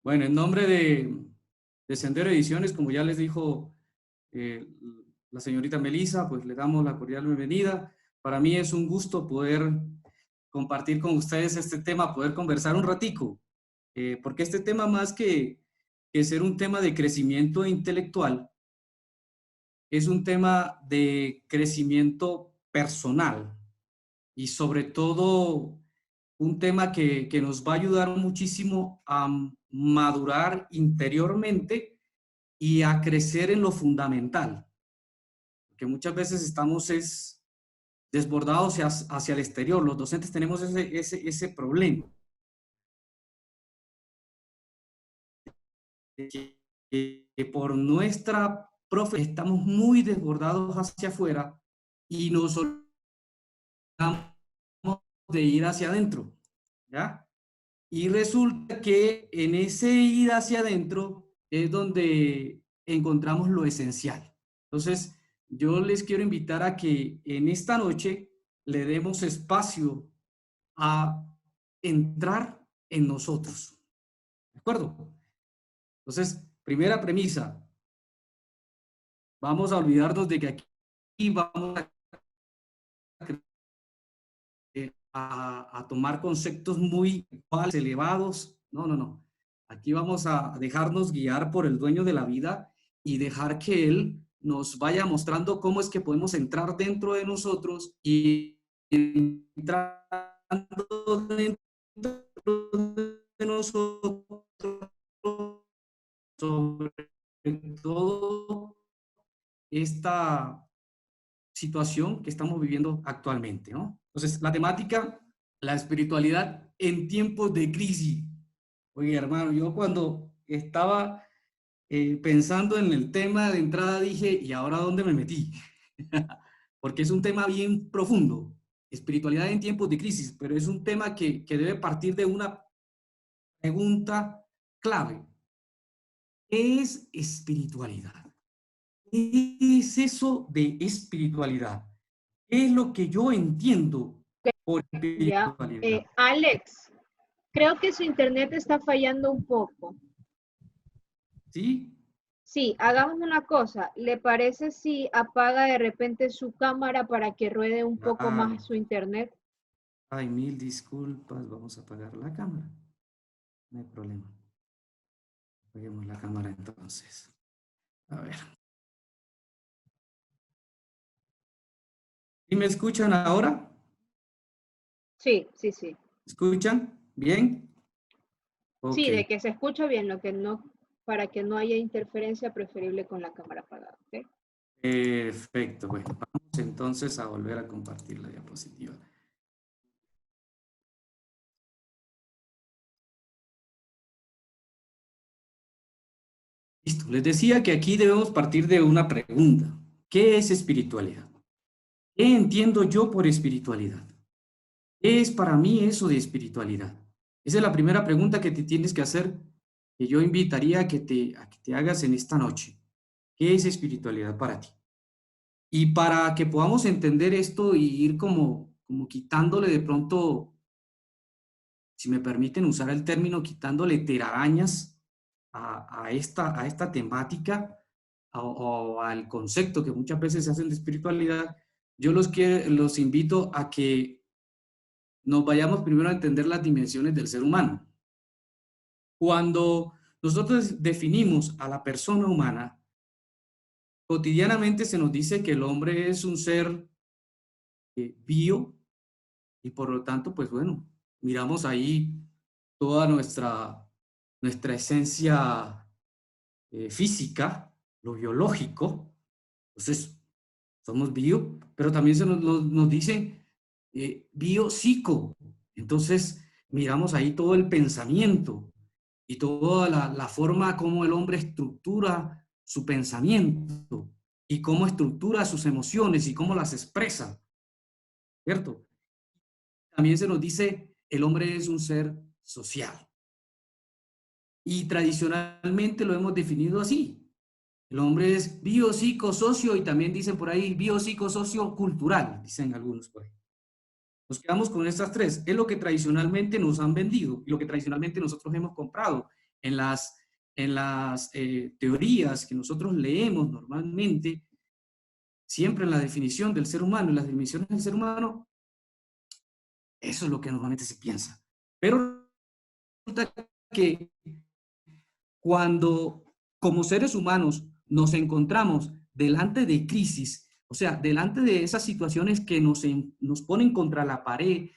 Bueno, en nombre de Sendero Ediciones, como ya les dijo eh, la señorita Melissa, pues le damos la cordial bienvenida. Para mí es un gusto poder compartir con ustedes este tema, poder conversar un ratico, porque este tema más que ser un tema de crecimiento intelectual, es un tema de crecimiento personal y sobre todo un tema que nos va a ayudar muchísimo a madurar interiormente y a crecer en lo fundamental, que muchas veces estamos desbordados hacia el exterior. Los docentes tenemos ese problema, que por nuestra profe estamos muy desbordados hacia afuera y nos olvidamos de ir hacia adentro, ¿ya? Y resulta que en ese ir hacia adentro es donde encontramos lo esencial. Entonces, yo les quiero invitar a que en esta noche le demos espacio a entrar en nosotros. ¿De acuerdo? Entonces, primera premisa, vamos a olvidarnos de que aquí vamos a tomar conceptos muy elevados. No, no, no. Aquí vamos a dejarnos guiar por el dueño de la vida y dejar que él nos vaya mostrando cómo es que podemos entrar dentro de nosotros y entrando dentro de nosotros, sobre todo esta situación que estamos viviendo actualmente, ¿no? Entonces, la temática, la espiritualidad en tiempos de crisis. Oye, hermano, yo cuando estaba pensando en el tema de entrada dije, ¿y ahora dónde me metí? Porque es un tema bien profundo, espiritualidad en tiempos de crisis, pero es un tema que debe partir de una pregunta clave. ¿Qué es espiritualidad? ¿Qué es eso de espiritualidad? ¿Qué es lo que yo entiendo por Ya, espiritualidad? Alex, creo que su internet está fallando un poco. ¿Sí? Sí, hagamos una cosa. ¿Le parece si apaga de repente su cámara para que ruede un poco más Claro. su internet? Ay, mil disculpas. Vamos a apagar la cámara. No hay problema. Apaguemos la cámara entonces. A ver. ¿Sí me escuchan ahora? Sí, sí, sí. ¿Escuchan? ¿Bien? Ok. Sí, de que se escucha bien, lo que no, para que no haya interferencia, preferible con la cámara apagada, ¿ok? Perfecto. Bueno, vamos entonces a volver a compartir la diapositiva. Listo. Les decía que aquí debemos partir de una pregunta. ¿Qué es espiritualidad? ¿Qué entiendo yo por espiritualidad? ¿Qué es para mí eso de espiritualidad? Esa es la primera pregunta que te tienes que hacer, que yo invitaría a que te hagas en esta noche. ¿Qué es espiritualidad para ti? Y para que podamos entender esto y ir como quitándole de pronto, si me permiten usar el término, quitándole telarañas a esta temática o al concepto que muchas veces se hacen de espiritualidad, yo los invito a que nos vayamos primero a entender las dimensiones del ser humano. Cuando nosotros definimos a la persona humana, cotidianamente se nos dice que el hombre es un ser bio y por lo tanto, pues bueno, miramos ahí toda nuestra esencia física, lo biológico. Entonces, somos bio, pero también nos dice biopsico. Entonces, miramos ahí todo el pensamiento y toda la forma como el hombre estructura su pensamiento y cómo estructura sus emociones y cómo las expresa, ¿cierto? También se nos dice, el hombre es un ser social. Y tradicionalmente lo hemos definido así. El hombre es biopsicosocio y también dicen por ahí biopsicosocio cultural, dicen algunos por ahí. Nos quedamos con estas tres. Es lo que tradicionalmente nos han vendido y lo que tradicionalmente nosotros hemos comprado en las teorías que nosotros leemos normalmente, siempre en la definición del ser humano, en las definiciones del ser humano, eso es lo que normalmente se piensa. Pero resulta que cuando como seres humanos nos encontramos delante de crisis, o sea, delante de esas situaciones que nos ponen contra la pared,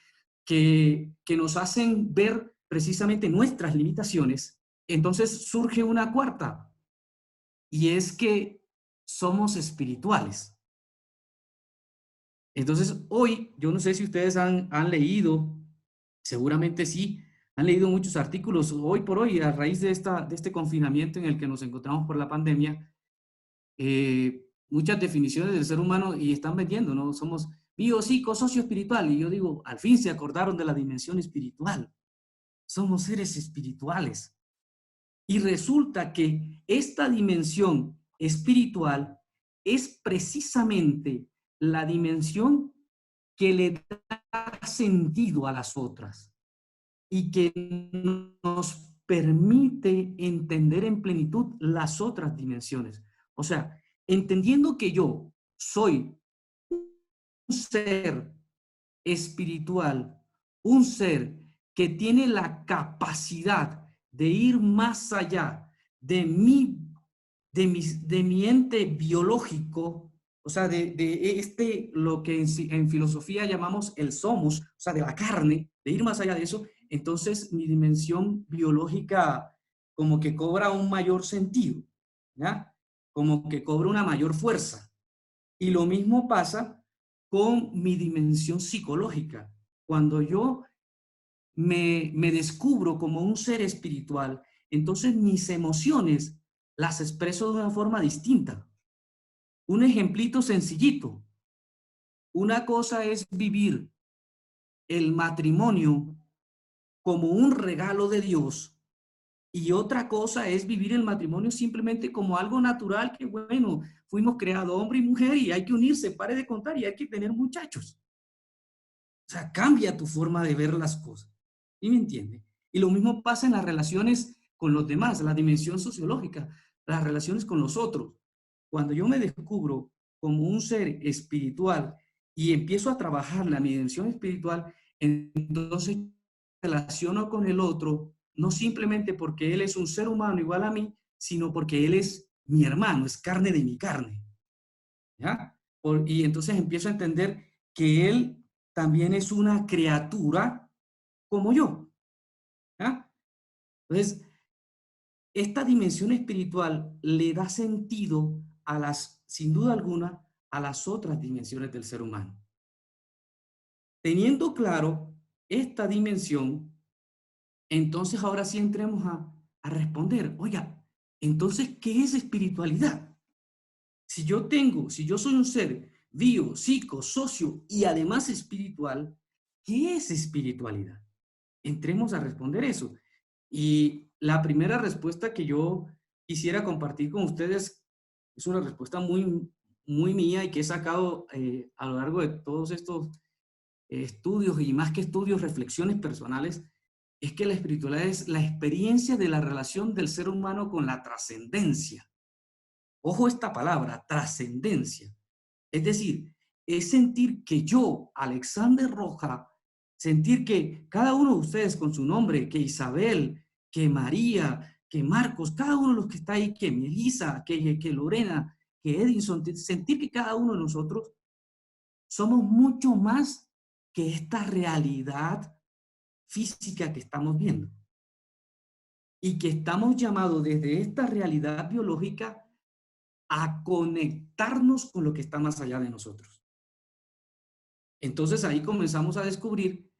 que nos hacen ver precisamente nuestras limitaciones, entonces surge una cuarta, y es que somos espirituales. Entonces, hoy, yo no sé si ustedes han leído, seguramente sí, han leído muchos artículos hoy por hoy, a raíz de este confinamiento en el que nos encontramos por la pandemia, muchas definiciones del ser humano y están vendiendo, ¿no? Somos bio, psico, socio espiritual. Y yo digo, al fin se acordaron de la dimensión espiritual. Somos seres espirituales. Y resulta que esta dimensión espiritual es precisamente la dimensión que le da sentido a las otras y que nos permite entender en plenitud las otras dimensiones. O sea, entendiendo que yo soy un ser espiritual, un ser que tiene la capacidad de ir más allá de mi ente biológico, o sea, lo que en filosofía llamamos el somos, o sea, de la carne, de ir más allá de eso, entonces mi dimensión biológica como que cobra un mayor sentido, ¿ya? Como que cobra una mayor fuerza. Y lo mismo pasa con mi dimensión psicológica. Cuando yo me descubro como un ser espiritual, entonces mis emociones las expreso de una forma distinta. Un ejemplito sencillito. Una cosa es vivir el matrimonio como un regalo de Dios y otra cosa es vivir el matrimonio simplemente como algo natural que, bueno, fuimos creados hombre y mujer y hay que unirse, pare de contar y hay que tener muchachos. O sea, cambia tu forma de ver las cosas. ¿Sí me entiende? Y lo mismo pasa en las relaciones con los demás, la dimensión sociológica, las relaciones con los otros. Cuando yo me descubro como un ser espiritual y empiezo a trabajar la dimensión espiritual, entonces relaciono con el otro, no simplemente porque él es un ser humano igual a mí, sino porque él es mi hermano, es carne de mi carne. ¿Ya? Y entonces empiezo a entender que él también es una criatura como yo. ¿Ya? Entonces, esta dimensión espiritual le da sentido sin duda alguna, a las otras dimensiones del ser humano. Teniendo claro esta dimensión, entonces ahora sí entremos a responder, oiga, entonces, ¿qué es espiritualidad? Si yo soy un ser bio, psico, socio y además espiritual, ¿qué es espiritualidad? Entremos a responder eso. Y la primera respuesta que yo quisiera compartir con ustedes es una respuesta muy, muy mía y que he sacado a lo largo de todos estos estudios y más que estudios, reflexiones personales, es que la espiritualidad es la experiencia de la relación del ser humano con la trascendencia. Ojo esta palabra, trascendencia. Es decir, es sentir que yo, Alexander Roja, sentir que cada uno de ustedes con su nombre, que Isabel, que María, que Marcos, cada uno de los que está ahí, que Melissa, que Lorena, que Edinson, sentir que cada uno de nosotros somos mucho más que esta realidad física que estamos viendo. Y que estamos llamados desde esta realidad biológica a conectarnos con lo que está más allá de nosotros. Entonces ahí comenzamos a descubrir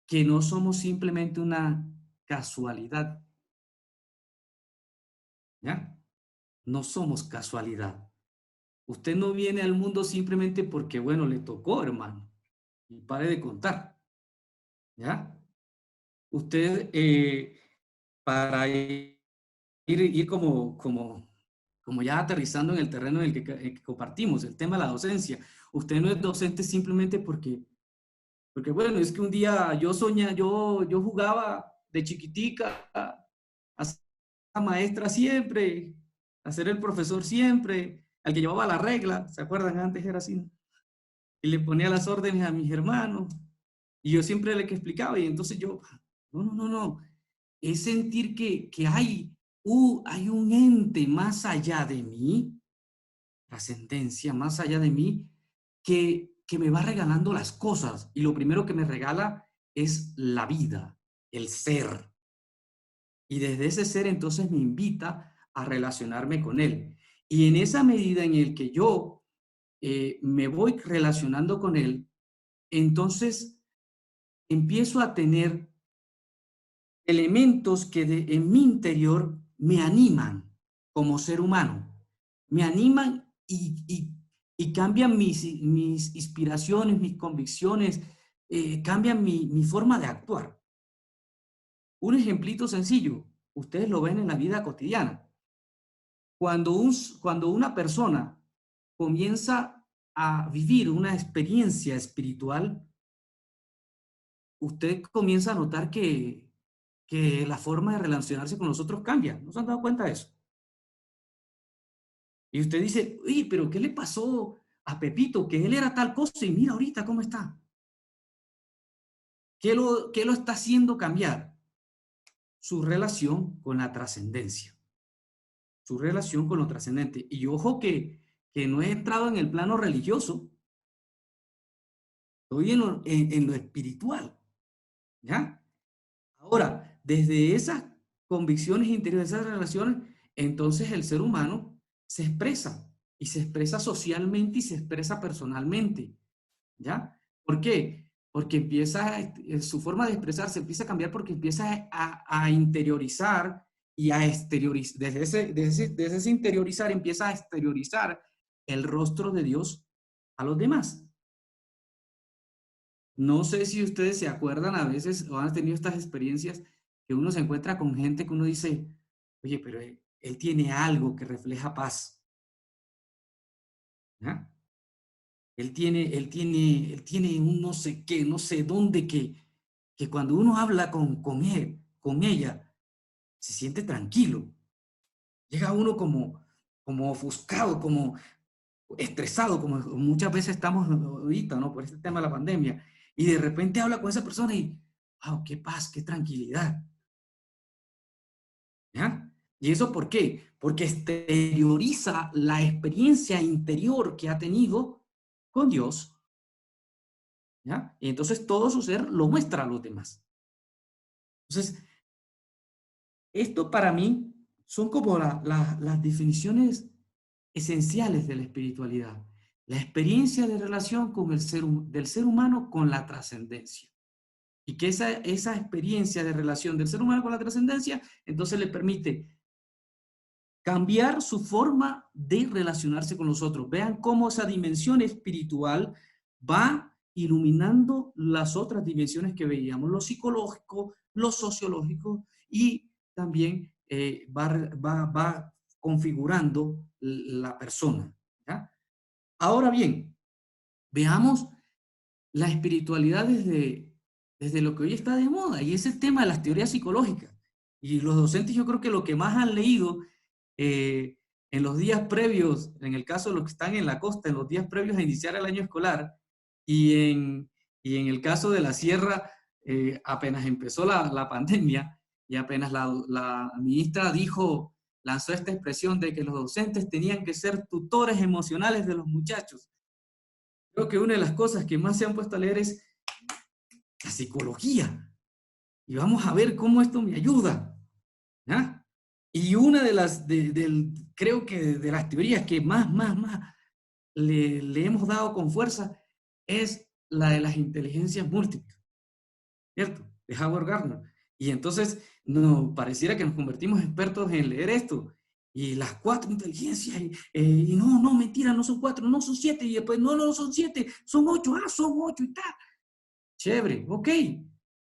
que no somos simplemente una casualidad, ¿ya? No somos casualidad. Usted no viene al mundo simplemente porque, bueno, le tocó, hermano. Y pare de contar, ¿ya? Usted, para ir como ya aterrizando en el terreno en el que compartimos, el tema de la docencia, usted no es docente simplemente porque bueno, es que un día yo jugaba de chiquitica a la maestra siempre, a ser el profesor siempre, al que llevaba la regla, ¿se acuerdan? Antes era así, ¿no? Y le ponía las órdenes a mis hermanos, y yo siempre era el que explicaba, y entonces yo, no, es sentir que hay un ente más allá de mí, trascendencia más allá de mí, que me va regalando las cosas, y lo primero que me regala es la vida, el ser. Y desde ese ser entonces me invita a relacionarme con él. Y en esa medida en el que yo me voy relacionando con él, entonces empiezo a tener elementos que en mi interior me animan como ser humano, me animan y cambian mis inspiraciones, mis convicciones, cambian mi forma de actuar. Un ejemplito sencillo, ustedes lo ven en la vida cotidiana. Cuando una persona comienza a vivir una experiencia espiritual, usted comienza a notar que la forma de relacionarse con los otros cambia. ¿No se han dado cuenta de eso? Y usted dice, oye, pero ¿qué le pasó a Pepito? Que él era tal cosa y mira ahorita cómo está. ¿Qué lo está haciendo cambiar? Su relación con la trascendencia. Su relación con lo trascendente. Y ojo que no he entrado en el plano religioso, estoy en lo espiritual. ¿Ya? Ahora, desde esas convicciones interiores, esas relaciones, entonces el ser humano se expresa y se expresa socialmente y se expresa personalmente, ¿ya? ¿Por qué? Porque su forma de expresarse empieza a cambiar porque empieza a interiorizar y a exteriorizar, desde ese interiorizar empieza a exteriorizar el rostro de Dios a los demás. No sé si ustedes se acuerdan a veces o han tenido estas experiencias que uno se encuentra con gente que uno dice, oye, pero él tiene algo que refleja paz. ¿Ya? Él tiene un no sé qué, no sé dónde que cuando uno habla con él, con ella, se siente tranquilo. Llega uno como ofuscado, como estresado, como muchas veces estamos ahorita, ¿no? Por este tema de la pandemia. Y de repente habla con esa persona y, wow, qué paz, qué tranquilidad. ¿Ya? ¿Y eso por qué? Porque exterioriza la experiencia interior que ha tenido con Dios, ¿ya? Y entonces todo su ser lo muestra a los demás. Entonces, esto para mí son como las definiciones esenciales de la espiritualidad. La experiencia de relación con del ser humano con la trascendencia. Y que esa experiencia de relación del ser humano con la trascendencia, entonces le permite cambiar su forma de relacionarse con los otros. Vean cómo esa dimensión espiritual va iluminando las otras dimensiones que veíamos, lo psicológico, lo sociológico, y también va configurando la persona. ¿Ya? Ahora bien, veamos la espiritualidad desde lo que hoy está de moda, y es el tema de las teorías psicológicas. Y los docentes yo creo que lo que más han leído eh, en los días previos, en el caso de los que están en la costa, en los días previos a iniciar el año escolar, y en el caso de la sierra, apenas empezó la pandemia y apenas la ministra lanzó esta expresión de que los docentes tenían que ser tutores emocionales de los muchachos. Creo que una de las cosas que más se han puesto a leer es la psicología. Y vamos a ver cómo esto me ayuda. ¿Ya? Y una de creo que de las teorías que más le hemos dado con fuerza es la de las inteligencias múltiples, ¿cierto? De Howard Gardner. Y entonces pareciera que nos convertimos expertos en leer esto. Y las 4 inteligencias, y no, mentira, no son 4, no son 7, y después, no son 7, son 8, son 8 y tal. Chévere, ok.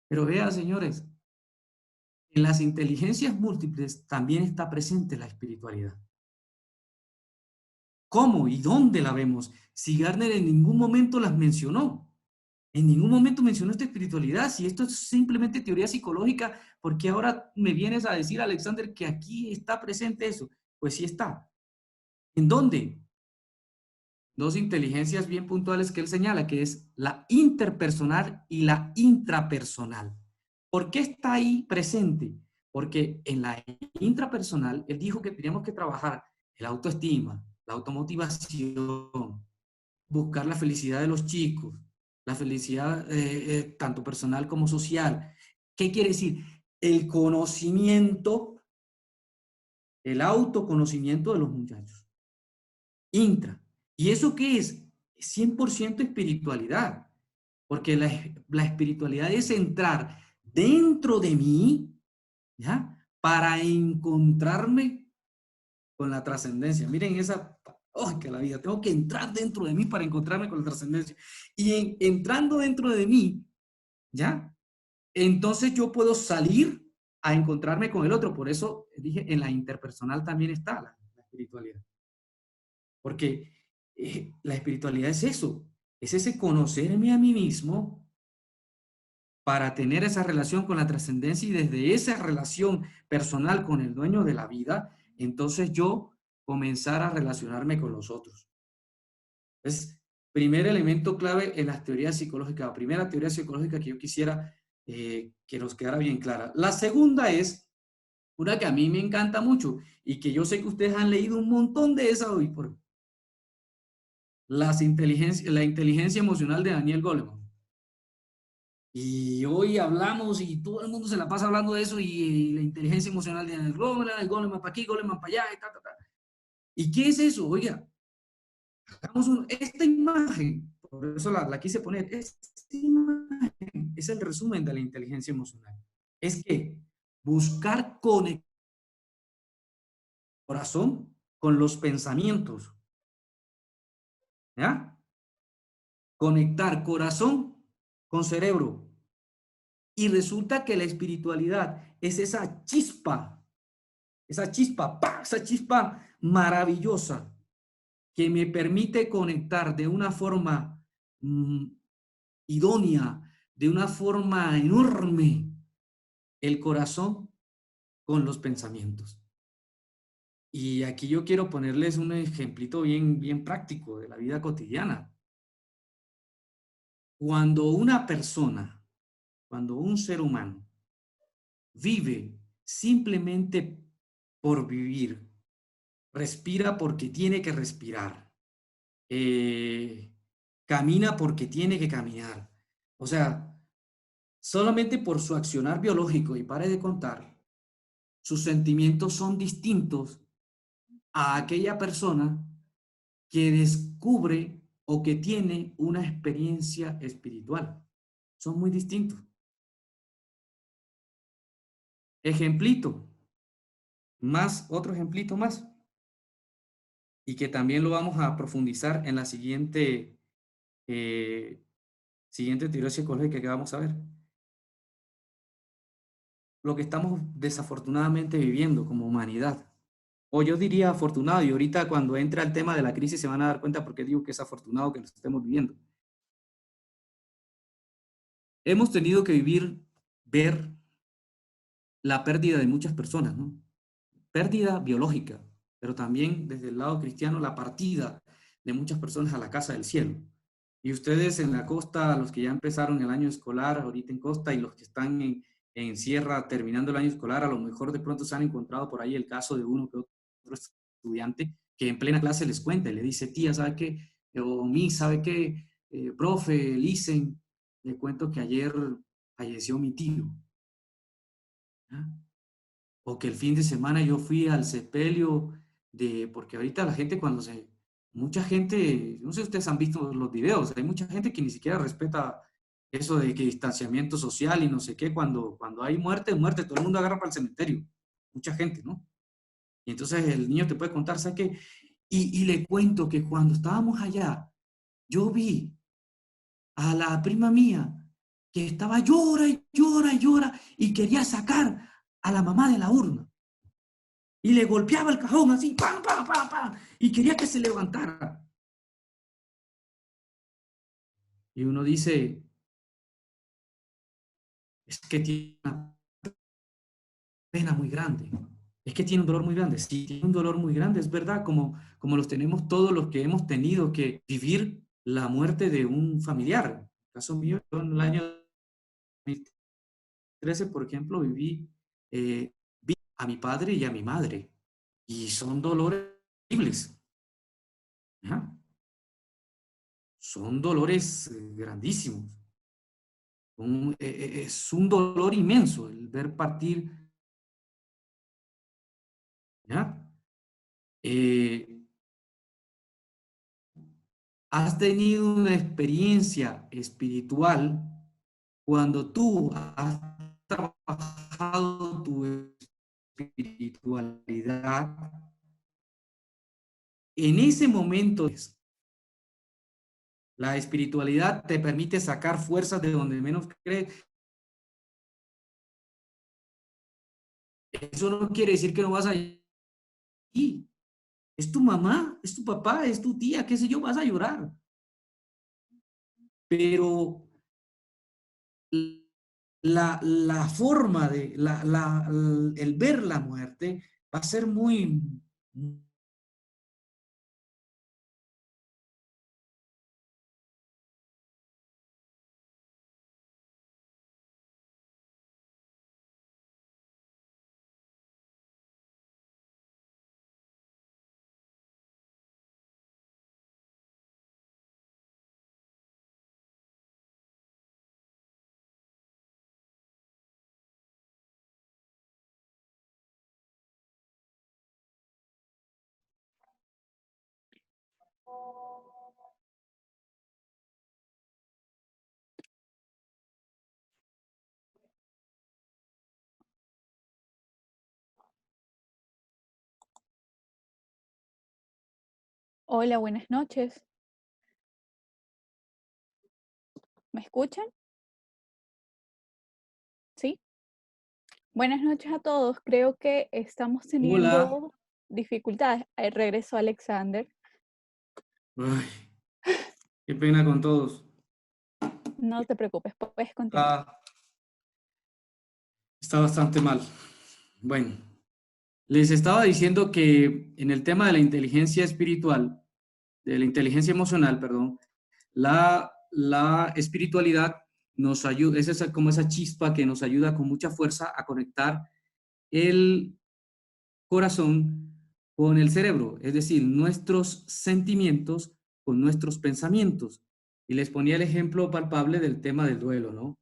Pero vean, señores, en las inteligencias múltiples también está presente la espiritualidad. ¿Cómo y dónde la vemos? Si Gardner en ningún momento las mencionó. En ningún momento mencionó esta espiritualidad. Si esto es simplemente teoría psicológica, ¿por qué ahora me vienes a decir, Alexander, que aquí está presente eso? Pues sí está. ¿En dónde? Dos inteligencias bien puntuales que él señala, que es la interpersonal y la intrapersonal. ¿Por qué está ahí presente? Porque en la intrapersonal, él dijo que teníamos que trabajar el autoestima, la automotivación, buscar la felicidad de los chicos, la felicidad tanto personal como social. ¿Qué quiere decir? El conocimiento, el autoconocimiento de los muchachos. Intra. ¿Y eso qué es? 100% espiritualidad, porque la espiritualidad es entrar dentro de mí, ¿ya? Para encontrarme con la trascendencia. Miren esa, oh, que la vida, tengo que entrar dentro de mí para encontrarme con la trascendencia. Y entrando dentro de mí, ¿ya? Entonces yo puedo salir a encontrarme con el otro. Por eso dije, en la interpersonal también está la espiritualidad. Porque la espiritualidad es eso, es ese conocerme a mí mismo para tener esa relación con la trascendencia y desde esa relación personal con el dueño de la vida, entonces yo comenzar a relacionarme con los otros. Es primer elemento clave en las teorías psicológicas, la primera teoría psicológica que yo quisiera que nos quedara bien clara. La segunda es una que a mí me encanta mucho y que yo sé que ustedes han leído un montón de esa hoy por la inteligencia emocional de Daniel Goleman. Y hoy hablamos y todo el mundo se la pasa hablando de eso y la inteligencia emocional de Daniel Goleman, el Goleman para aquí, Goleman para allá y ta, ta, ta. ¿Y qué es eso? Oiga, esta imagen, por eso la quise poner, esta imagen es el resumen de la inteligencia emocional. Es que buscar conectar el corazón con los pensamientos. ¿Ya? Conectar corazón con cerebro. Y resulta que la espiritualidad es esa chispa, ¡pah! Esa chispa maravillosa que me permite conectar de una forma idónea, de una forma enorme, el corazón con los pensamientos. Y aquí yo quiero ponerles un ejemplito bien práctico de la vida cotidiana. Cuando una persona, cuando un ser humano vive simplemente por vivir, respira porque tiene que respirar, camina porque tiene que caminar. O sea, solamente por su accionar biológico, y pare de contar, sus sentimientos son distintos a aquella persona que descubre o que tiene una experiencia espiritual. Son muy distintos. Ejemplito, otro ejemplito más, y que también lo vamos a profundizar en la eh, siguiente teoría psicológica que vamos a ver. Lo que estamos desafortunadamente viviendo como humanidad. O yo diría afortunado, y ahorita cuando entra el tema de la crisis se van a dar cuenta por qué digo que es afortunado que lo estemos viviendo. Hemos tenido que ver la pérdida de muchas personas, ¿no? Pérdida biológica, pero también desde el lado cristiano la partida de muchas personas a la casa del cielo. Y ustedes en la costa, los que ya empezaron el año escolar, ahorita en costa, y los que están en sierra terminando el año escolar, a lo mejor de pronto se han encontrado por ahí el caso de uno que otro estudiante que en plena clase les cuenta y le dice, tía, ¿sabe qué? O mi, ¿sabe qué? Profe, listen, le cuento que ayer falleció mi tío. ¿Ah? O que el fin de semana yo fui al sepelio porque ahorita la gente mucha gente, no sé si ustedes han visto los videos, hay mucha gente que ni siquiera respeta eso de que distanciamiento social y no sé qué, cuando hay muerte, todo el mundo agarra para el cementerio, mucha gente, ¿no? Y entonces el niño te puede contar, ¿sabes qué? Y le cuento que cuando estábamos allá, yo vi a la prima mía que estaba llora y llora y llora y quería sacar a la mamá de la urna. Y le golpeaba el cajón así, ¡pam, pam, pam, pam! Y quería que se levantara. Y uno dice, es que tiene una pena muy grande, es que tiene un dolor muy grande. Sí, tiene un dolor muy grande, es verdad, como los tenemos todos los que hemos tenido que vivir la muerte de un familiar. En el caso mío, yo en el año 2013, por ejemplo, vi a mi padre y a mi madre, y son dolores terribles. ¿Ya? Son dolores grandísimos. Es un dolor inmenso el ver partir, ¿ya? Eh, has tenido una experiencia espiritual cuando tú has trabajado tu espiritualidad. En ese momento, la espiritualidad te permite sacar fuerzas de donde menos crees. Eso no quiere decir que no vas a ir. Es tu mamá, es tu papá, es tu tía, qué sé yo, vas a llorar. Pero la forma de, el ver la muerte va a ser muy... Hola, buenas noches. ¿Me escuchan? ¿Sí? Buenas noches a todos. Creo que estamos Hola. teniendo dificultades. Regresó Alexander. Ay, qué pena con todos. No te preocupes, puedes continuar. Está bastante mal. Bueno, les estaba diciendo que en el tema de la inteligencia espiritual, de la inteligencia emocional, perdón, la espiritualidad nos ayuda, es esa, como esa chispa que nos ayuda con mucha fuerza a conectar el corazón con el cerebro, es decir, nuestros sentimientos con nuestros pensamientos. Y les ponía el ejemplo palpable del tema del duelo, ¿no?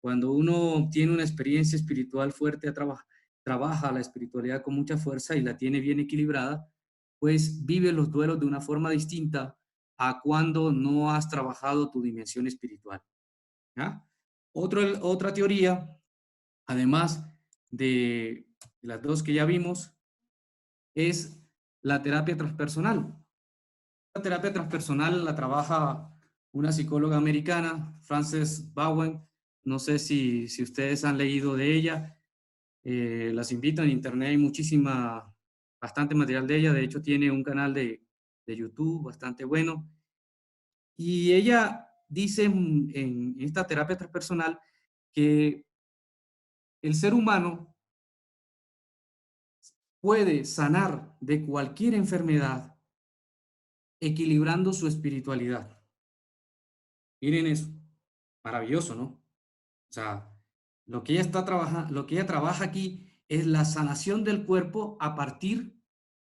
Cuando uno tiene una experiencia espiritual fuerte, trabaja la espiritualidad con mucha fuerza y la tiene bien equilibrada, pues vive los duelos de una forma distinta a cuando no has trabajado tu dimensión espiritual. ¿Ya? Otra teoría, además de las dos que ya vimos, es la terapia transpersonal. La terapia transpersonal la trabaja una psicóloga americana, Frances Bowen. No sé si ustedes han leído de ella. Las invito, en internet hay bastante material de ella. De hecho, tiene un canal de YouTube bastante bueno. Y ella dice en esta terapia transpersonal que el ser humano puede sanar de cualquier enfermedad equilibrando su espiritualidad. Miren eso, maravilloso, ¿no? O sea, lo que ella trabaja aquí es la sanación del cuerpo a partir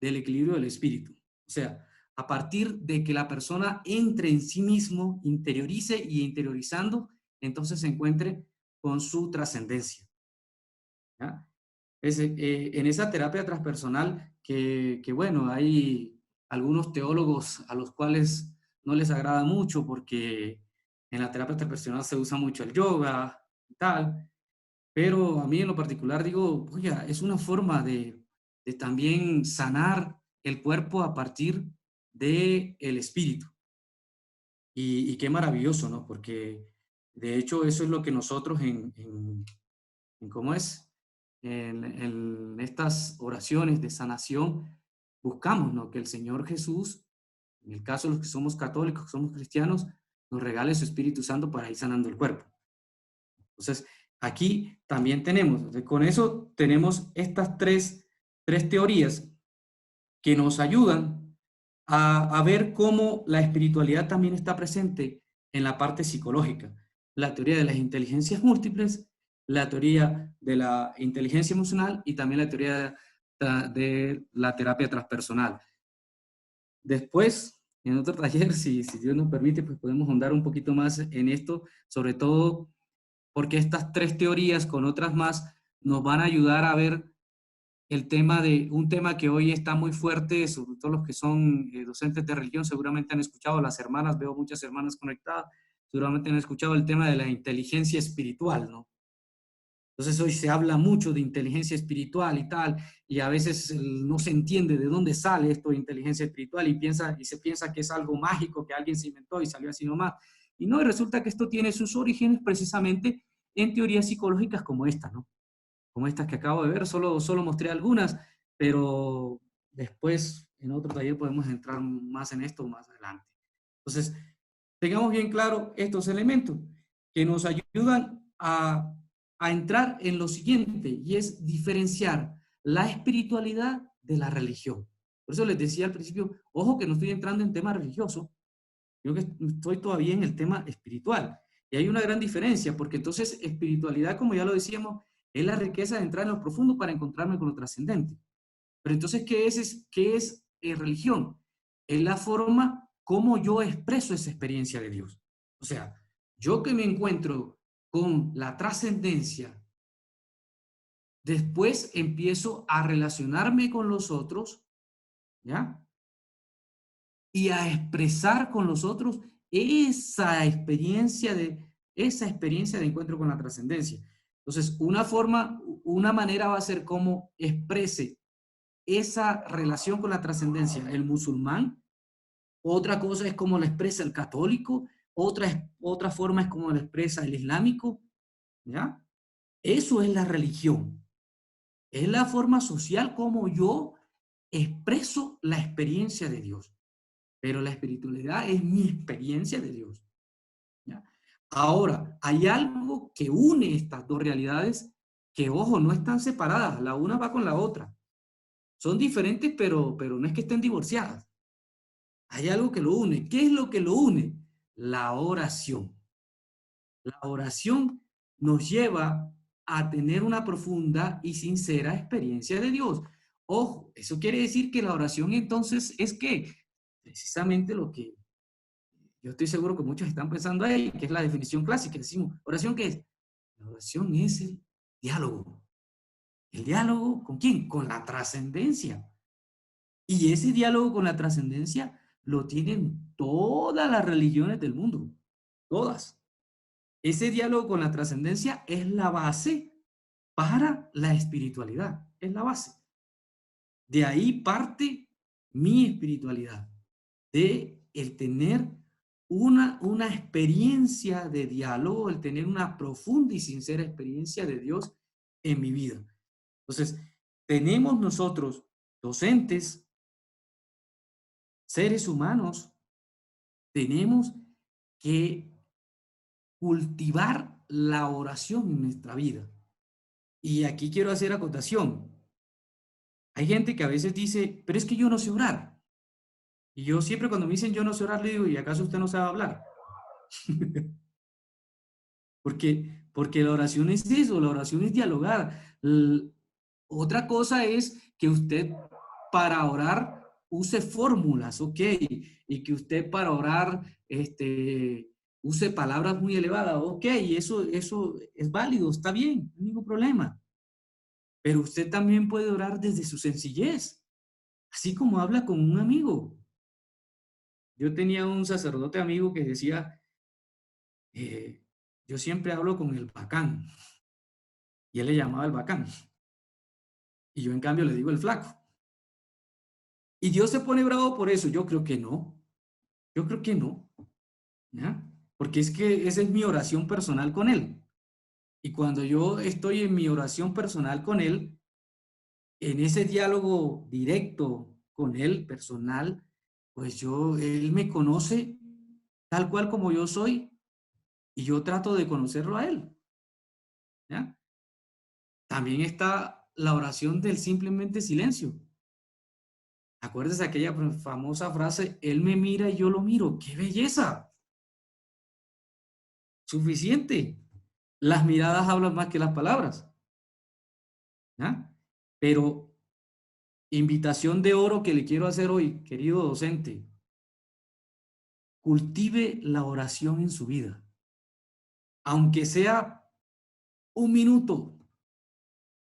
del equilibrio del espíritu. O sea, a partir de que la persona entre en sí mismo, interiorice y interiorizando, entonces se encuentre con su trascendencia. ¿Ya? En esa terapia transpersonal que, bueno, hay algunos teólogos a los cuales no les agrada mucho porque en la terapia transpersonal se usa mucho el yoga y tal, pero a mí en lo particular digo, oye, es una forma de también sanar el cuerpo a partir del espíritu. Y qué maravilloso, ¿no? Porque de hecho eso es lo que nosotros en cómo es, en estas oraciones de sanación, buscamos, ¿no? Que el Señor Jesús, en el caso de los que somos católicos, que somos cristianos, nos regale su Espíritu Santo para ir sanando el cuerpo. Entonces, aquí también tenemos. Entonces, con eso tenemos estas tres teorías que nos ayudan a ver cómo la espiritualidad también está presente en la parte psicológica. La teoría de las inteligencias múltiples, la teoría de la inteligencia emocional y también la teoría de la terapia transpersonal. Después, en otro taller, si Dios nos permite, pues podemos ahondar un poquito más en esto, sobre todo porque estas tres teorías con otras más nos van a ayudar a ver el tema de un tema que hoy está muy fuerte, sobre todo los que son docentes de religión, seguramente han escuchado, las hermanas, veo muchas hermanas conectadas, seguramente han escuchado el tema de la inteligencia espiritual, ¿no? Entonces hoy se habla mucho de inteligencia espiritual y tal, y a veces no se entiende de dónde sale esto de inteligencia espiritual y se piensa que es algo mágico que alguien se inventó y salió así nomás. Y no, y resulta que esto tiene sus orígenes precisamente en teorías psicológicas como esta, ¿no? Como estas que acabo de ver, solo mostré algunas, pero después en otro taller podemos entrar más en esto más adelante. Entonces, tengamos bien claro estos elementos que nos ayudan a entrar en lo siguiente, y es diferenciar la espiritualidad de la religión. Por eso les decía al principio, ojo que no estoy entrando en tema religioso, yo que estoy todavía en el tema espiritual. Y hay una gran diferencia, porque entonces espiritualidad, como ya lo decíamos, es la riqueza de entrar en lo profundo para encontrarme con lo trascendente. Pero entonces, ¿qué es religión? Es la forma como yo expreso esa experiencia de Dios. O sea, yo que me encuentro con la trascendencia, después empiezo a relacionarme con los otros, ¿ya? Y a expresar con los otros esa experiencia de encuentro con la trascendencia. Entonces, una manera va a ser cómo exprese esa relación con la trascendencia el musulmán, otra cosa es cómo la expresa el católico, otra forma es cómo la expresa el islámico, ¿ya? Eso es la religión, es la forma social como yo expreso la experiencia de Dios, pero la espiritualidad es mi experiencia de Dios, ¿ya? Ahora, hay algo que une estas dos realidades que, ojo, no están separadas, la una va con la otra. Son diferentes, pero no es que estén divorciadas. Hay algo que lo une. ¿Qué es lo que lo une? La oración. La oración nos lleva a tener una profunda y sincera experiencia de Dios. Ojo, eso quiere decir que la oración entonces es que precisamente lo que yo estoy seguro que muchos están pensando ahí, que es la definición clásica. Decimos, ¿oración qué es? La oración es el diálogo. ¿El diálogo con quién? Con la trascendencia. Y ese diálogo con la trascendencia lo tienen todas las religiones del mundo, todas. Ese diálogo con la trascendencia es la base para la espiritualidad, es la base. De ahí parte mi espiritualidad, de el tener una experiencia de diálogo, el tener una profunda y sincera experiencia de Dios en mi vida. Entonces, tenemos nosotros, docentes, seres humanos, tenemos que cultivar la oración en nuestra vida. Y aquí quiero hacer acotación. Hay gente que a veces dice, pero es que yo no sé orar. Y yo siempre cuando me dicen yo no sé orar, le digo, ¿y acaso usted no sabe hablar? Porque la oración es eso, la oración es dialogar. Otra cosa es que usted para orar use fórmulas, ¿ok? Y que usted para orar use palabras muy elevadas, ¿ok? Y eso es válido, está bien, no hay ningún problema. Pero usted también puede orar desde su sencillez, así como habla con un amigo. Yo tenía un sacerdote amigo que decía, yo siempre hablo con el bacán, y él le llamaba el bacán, y yo en cambio le digo el flaco. Y Dios se pone bravo por eso, yo creo que no, ¿ya? Porque es que esa es mi oración personal con él. Y cuando yo estoy en mi oración personal con él, en ese diálogo directo con él, personal, pues él me conoce tal cual como yo soy y yo trato de conocerlo a él. ¿ya? También está la oración del simplemente silencio. Acuérdese aquella famosa frase, Él me mira y yo lo miro. ¡Qué belleza! Suficiente. Las miradas hablan más que las palabras, ¿ya? Pero invitación de oro que le quiero hacer hoy, querido docente, cultive la oración en su vida, aunque sea un minuto,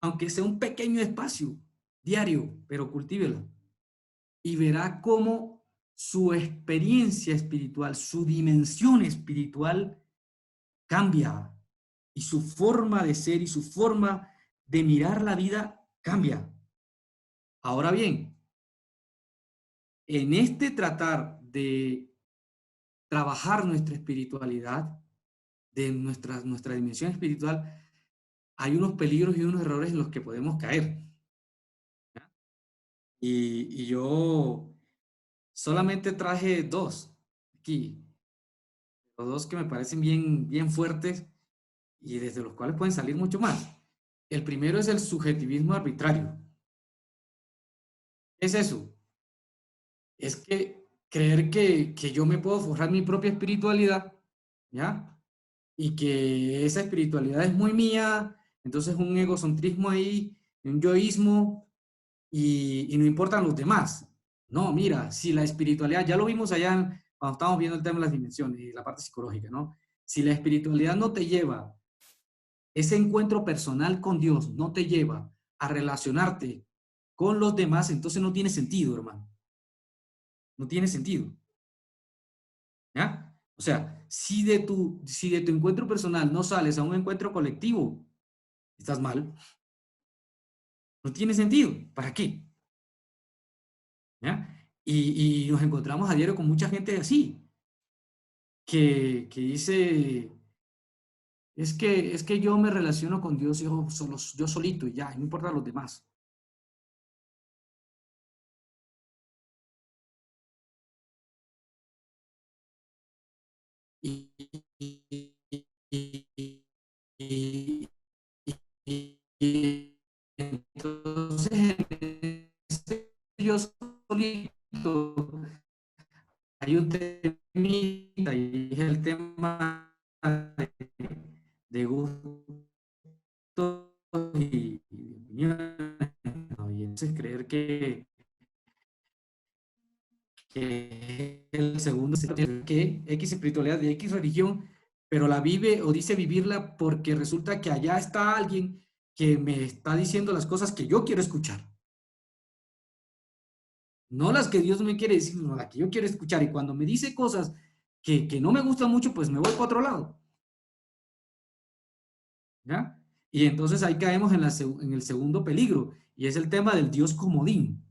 aunque sea un pequeño espacio diario, pero cultívela y verá cómo su experiencia espiritual, su dimensión espiritual cambia y su forma de ser y su forma de mirar la vida cambia. Ahora bien, en este tratar de trabajar nuestra espiritualidad, de nuestra dimensión espiritual, hay unos peligros y unos errores en los que podemos caer. ¿Ya? Y yo solamente traje dos aquí, los dos que me parecen bien, bien fuertes y desde los cuales pueden salir mucho más. El primero es el subjetivismo arbitrario. ¿Qué es eso? Es que creer que yo me puedo forjar mi propia espiritualidad, ¿ya? Y que esa espiritualidad es muy mía, entonces un egocentrismo ahí, un yoísmo, y no importan los demás. No, mira, si la espiritualidad, ya lo vimos allá cuando estábamos viendo el tema de las dimensiones y la parte psicológica, ¿no? Si la espiritualidad no te lleva, ese encuentro personal con Dios no te lleva a relacionarte con los demás, entonces no tiene sentido, hermano. No tiene sentido. ¿Ya? O sea, si de tu encuentro personal no sales a un encuentro colectivo, estás mal. No tiene sentido. ¿Para qué? ¿Ya? Y nos encontramos a diario con mucha gente así, que dice, es que yo me relaciono con Dios yo solito y ya, no importa los demás. Y, y, y, y, y- y entonces, yo solito, hay un temita y es el tema de gusto y opiniones, ¿no? Y entonces creer que el segundo que X espiritualidad de X religión, pero la vive o dice vivirla porque resulta que allá está alguien que me está diciendo las cosas que yo quiero escuchar. No las que Dios me quiere decir, sino las que yo quiero escuchar. Y cuando me dice cosas que no me gustan mucho, pues me voy para otro lado. ¿Ya? Y entonces ahí caemos en el segundo peligro, y es el tema del Dios comodín.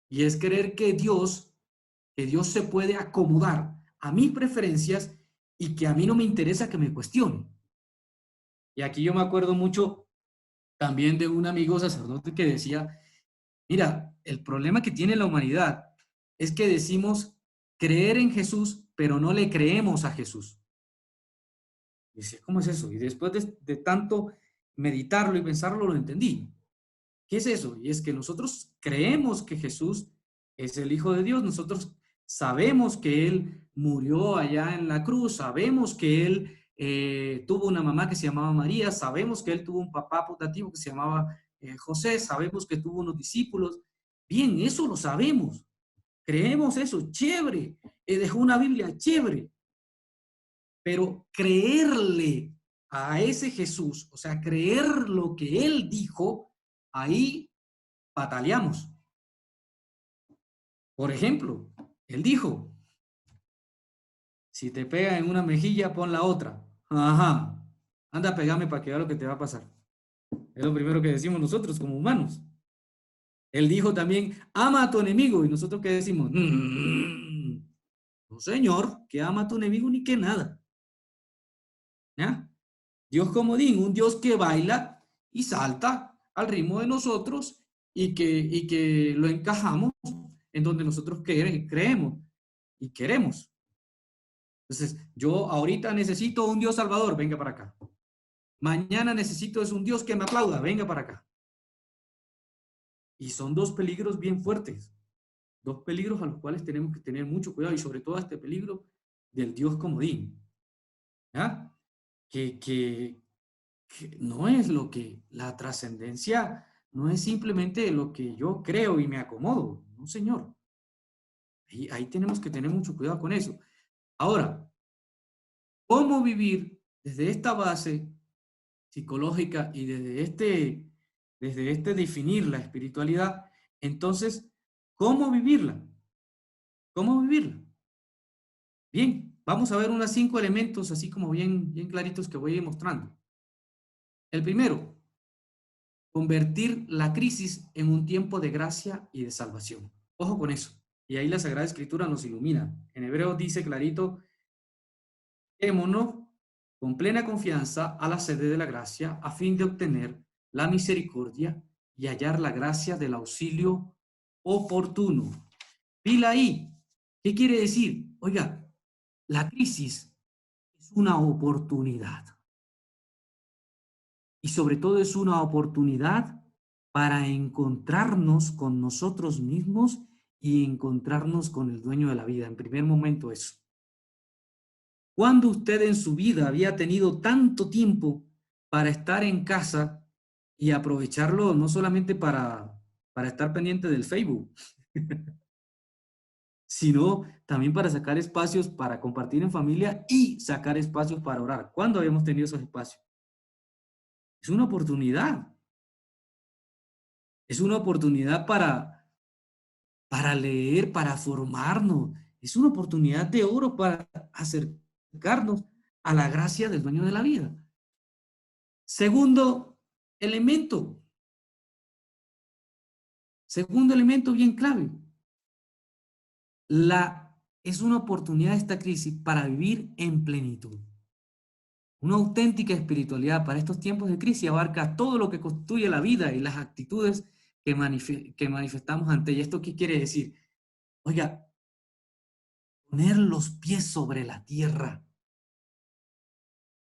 Y es creer que Dios se puede acomodar a mis preferencias y que a mí no me interesa que me cuestione. Y aquí yo me acuerdo mucho también de un amigo sacerdote que decía, mira, el problema que tiene la humanidad es que decimos creer en Jesús, pero no le creemos a Jesús. Y decía, ¿cómo es eso? Y después de tanto meditarlo y pensarlo, lo entendí. ¿Qué es eso? Y es que nosotros creemos que Jesús es el Hijo de Dios, nosotros sabemos que Él murió allá en la cruz, sabemos que Él tuvo una mamá que se llamaba María, sabemos que Él tuvo un papá putativo que se llamaba José, sabemos que tuvo unos discípulos. Bien, eso lo sabemos, creemos eso, chévere, dejó una Biblia, chévere, pero creerle a ese Jesús, o sea, creer lo que Él dijo, ahí pataleamos. Por ejemplo, él dijo, si te pega en una mejilla, pon la otra. Ajá, anda, pegame para que vea lo que te va a pasar. Es lo primero que decimos nosotros como humanos. Él dijo también, ama a tu enemigo. Y nosotros qué decimos, no señor, que ama a tu enemigo ni que nada. ¿Ya? Dios comodín, un Dios que baila y salta al ritmo de nosotros y que lo encajamos en donde nosotros creemos y queremos. Entonces, yo ahorita necesito un Dios salvador, venga para acá. Mañana necesito es un Dios que me aplauda, venga para acá. Y son dos peligros bien fuertes, dos peligros a los cuales tenemos que tener mucho cuidado y sobre todo este peligro del Dios comodín, ¿ya? Que no es lo que la trascendencia, no es simplemente lo que yo creo y me acomodo, no señor. Ahí tenemos que tener mucho cuidado con eso. Ahora, ¿cómo vivir desde esta base psicológica y desde este definir la espiritualidad? Entonces, ¿cómo vivirla? ¿Cómo vivirla? Bien, vamos a ver unos 5 elementos así como bien claritos que voy a ir mostrando. El primero, convertir la crisis en un tiempo de gracia y de salvación. Ojo con eso. Y ahí la Sagrada Escritura nos ilumina. En Hebreos dice clarito, démonos con plena confianza a la sede de la gracia a fin de obtener la misericordia y hallar la gracia del auxilio oportuno. Pila ahí. ¿Qué quiere decir? Oiga, la crisis es una oportunidad. Y sobre todo es una oportunidad para encontrarnos con nosotros mismos y encontrarnos con el dueño de la vida. En primer momento eso. ¿Cuándo usted en su vida había tenido tanto tiempo para estar en casa y aprovecharlo no solamente para estar pendiente del Facebook, sino también para sacar espacios para compartir en familia y sacar espacios para orar? ¿Cuándo habíamos tenido esos espacios? Es una oportunidad. Es una oportunidad para leer, para formarnos. Es una oportunidad de oro para acercarnos a la gracia del dueño de la vida. Segundo elemento bien clave. Es una oportunidad esta crisis para vivir en plenitud. Una auténtica espiritualidad para estos tiempos de crisis abarca todo lo que constituye la vida y las actitudes que manifestamos ante ella. ¿Esto qué quiere decir? Oiga, poner los pies sobre la tierra.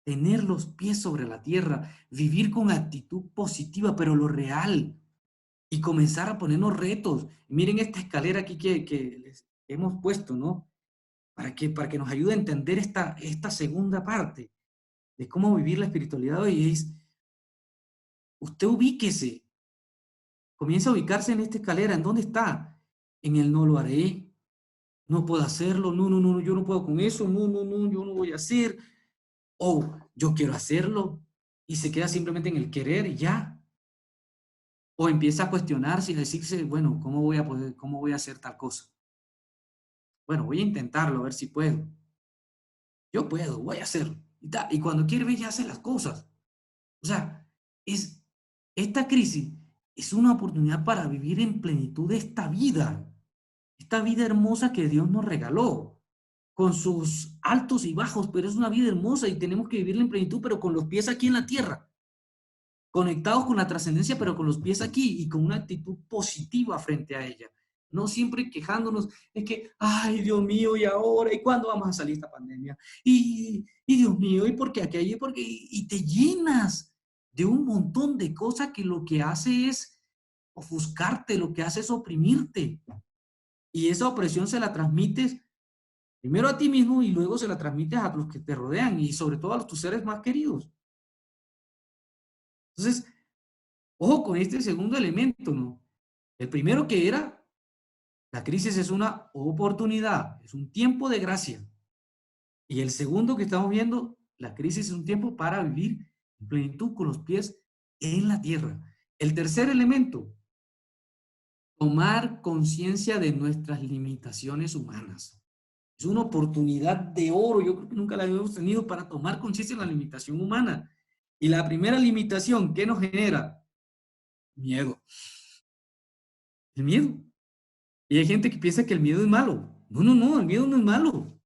Tener los pies sobre la tierra, vivir con actitud positiva, pero lo real, y comenzar a ponernos retos. Miren esta escalera aquí que les hemos puesto, ¿no? Para que nos ayude a entender esta segunda parte de cómo vivir la espiritualidad hoy. Es, usted ubíquese, comienza a ubicarse en esta escalera. ¿En dónde está? En el no lo haré, no puedo hacerlo, no, yo no puedo con eso, no, yo no voy a hacer, o yo quiero hacerlo, y se queda simplemente en el querer y ya. O empieza a cuestionarse y a decirse, bueno, ¿cómo voy a poder, cómo voy a hacer tal cosa? Bueno, voy a intentarlo, a ver si puedo. Yo puedo, voy a hacerlo. Y cuando quiere ver, ya hace las cosas. O sea, esta crisis es una oportunidad para vivir en plenitud esta vida hermosa que Dios nos regaló, con sus altos y bajos, pero es una vida hermosa y tenemos que vivirla en plenitud, pero con los pies aquí en la tierra, conectados con la trascendencia, pero con los pies aquí y con una actitud positiva frente a ella. No siempre quejándonos, es que, ay, Dios mío, ¿y ahora? ¿Y cuándo vamos a salir de esta pandemia? Y Dios mío, ¿y por qué aquello? Y te llenas de un montón de cosas que lo que hace es ofuscarte, lo que hace es oprimirte. Y esa opresión se la transmites primero a ti mismo y luego se la transmites a los que te rodean y sobre todo a tus seres más queridos. Entonces, ojo con este segundo elemento, ¿no? El primero que era, la crisis es una oportunidad, es un tiempo de gracia. Y el segundo que estamos viendo, la crisis es un tiempo para vivir en plenitud con los pies en la tierra. El tercer elemento, tomar conciencia de nuestras limitaciones humanas. Es una oportunidad de oro, yo creo que nunca la habíamos tenido para tomar conciencia de la limitación humana. Y la primera limitación, ¿qué nos genera? Miedo. El miedo. Y hay gente que piensa que el miedo es malo. No, el miedo no es malo.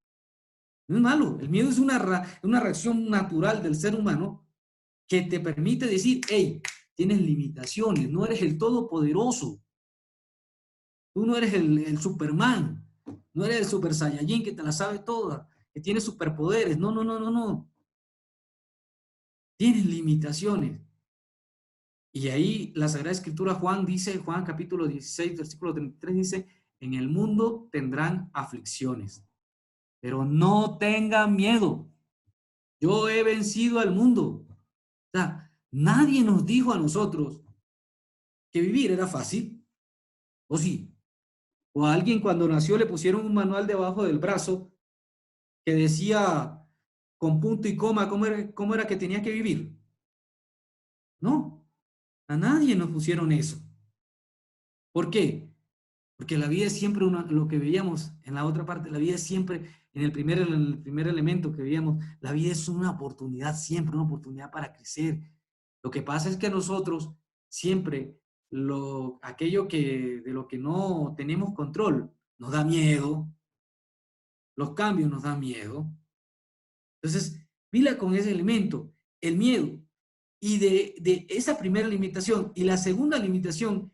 No es malo. El miedo es una reacción natural del ser humano que te permite decir, hey, tienes limitaciones, no eres el todopoderoso. Tú no eres el Superman, no eres el Super Saiyajin que te la sabe toda, que tiene superpoderes. No. tienen limitaciones. Y ahí la Sagrada Escritura, Juan dice, Juan capítulo 16, versículo 33, dice, en el mundo tendrán aflicciones, pero no tengan miedo. Yo he vencido al mundo. O sea, nadie nos dijo a nosotros que vivir era fácil, ¿o sí? O a alguien cuando nació le pusieron un manual debajo del brazo que decía con punto y coma cómo era que tenía que vivir. No, a nadie nos pusieron eso. ¿Por qué? Porque la vida es siempre lo que veíamos en la otra parte, la vida es siempre, en el primer elemento que veíamos, la vida es una oportunidad, siempre una oportunidad para crecer. Lo que pasa es que nosotros siempre, aquello de lo que no tenemos control, nos da miedo, los cambios nos dan miedo. Entonces, pila con ese elemento, el miedo. Y de esa primera limitación, y la segunda limitación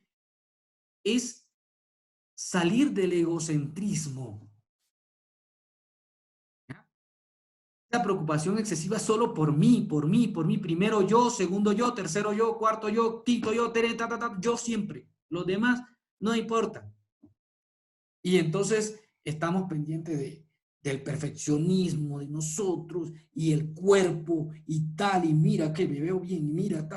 es salir del egocentrismo. Esa preocupación excesiva solo por mí, por mí, por mí. Primero yo, segundo yo, tercero yo, cuarto yo, quinto yo, yo siempre. Los demás no importan. Y entonces estamos pendientes del perfeccionismo de nosotros y el cuerpo y tal, y mira que me veo bien, y mira,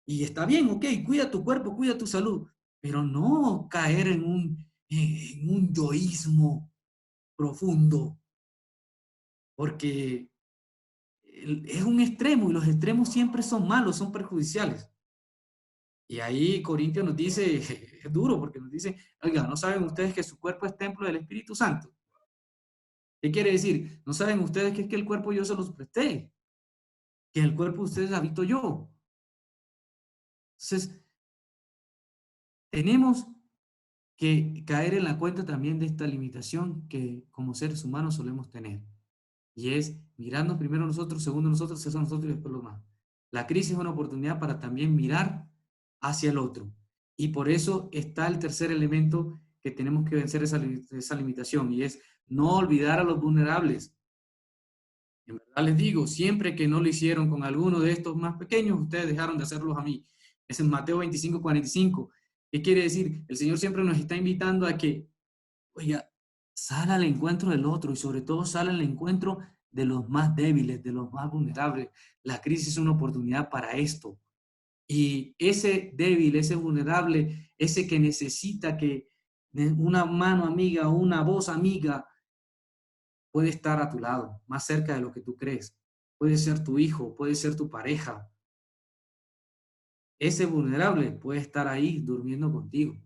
y está bien, ok, cuida tu cuerpo, cuida tu salud, pero no caer en un yoísmo profundo, porque es un extremo y los extremos siempre son malos, son perjudiciales. Y ahí Corintios nos dice, es duro porque nos dice, oiga, ¿no saben ustedes que su cuerpo es templo del Espíritu Santo? ¿Qué quiere decir? ¿No saben ustedes que es que el cuerpo yo se los presté? Que el cuerpo de ustedes habito yo. Entonces, tenemos que caer en la cuenta también de esta limitación que como seres humanos solemos tener. Y es mirarnos primero nosotros, segundo nosotros, tercero nosotros y después los demás. La crisis es una oportunidad para también mirar hacia el otro. Y por eso está el tercer elemento que tenemos que vencer esa limitación, y es no olvidar a los vulnerables. En verdad les digo, siempre que no lo hicieron con alguno de estos más pequeños, ustedes dejaron de hacerlos a mí. Es en Mateo 25, 45. ¿Qué quiere decir? El Señor siempre nos está invitando a que, oiga, sal al encuentro del otro y sobre todo sal al encuentro de los más débiles, de los más vulnerables. La crisis es una oportunidad para esto. Y ese débil, ese vulnerable, ese que necesita que una mano amiga o una voz amiga puede estar a tu lado, más cerca de lo que tú crees. Puede ser tu hijo, puede ser tu pareja. Ese vulnerable puede estar ahí durmiendo contigo,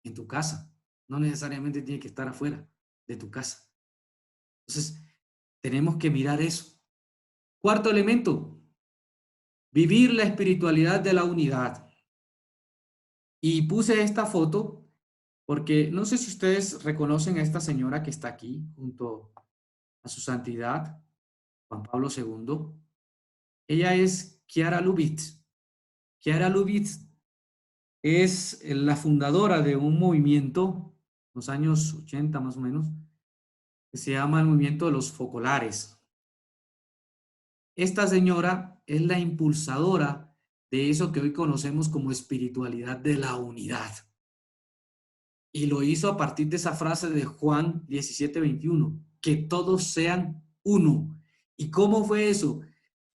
en tu casa. No necesariamente tiene que estar afuera de tu casa. Entonces, tenemos que mirar eso. Cuarto elemento, vivir la espiritualidad de la unidad. Y puse esta foto porque no sé si ustedes reconocen a esta señora que está aquí junto a su santidad, Juan Pablo II. Ella es Chiara Lubitz. Chiara Lubitz es la fundadora de un movimiento, los años 80 más o menos, que se llama el movimiento de los focolares. Esta señora es la impulsadora de eso que hoy conocemos como espiritualidad de la unidad. Y lo hizo a partir de esa frase de Juan 17:21, que todos sean uno. ¿Y cómo fue eso?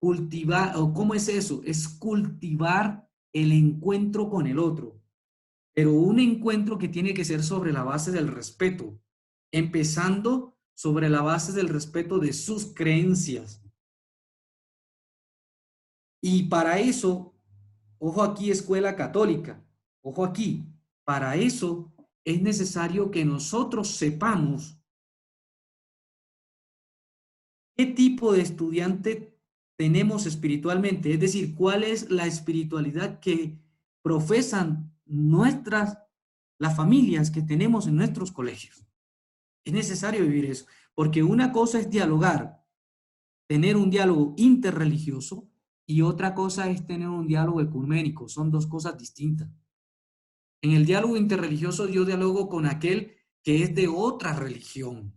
Cultivar, o ¿cómo es eso? Es cultivar el encuentro con el otro, pero un encuentro que tiene que ser sobre la base del respeto, empezando sobre la base del respeto de sus creencias. Y para eso, ojo aquí, escuela católica, ojo aquí, para eso es necesario que nosotros sepamos qué tipo de estudiante tenemos espiritualmente, es decir, cuál es la espiritualidad que profesan las familias que tenemos en nuestros colegios. Es necesario vivir eso, porque una cosa es dialogar, tener un diálogo interreligioso, y otra cosa es tener un diálogo ecuménico. Son dos cosas distintas. En el diálogo interreligioso yo dialogo con aquel que es de otra religión,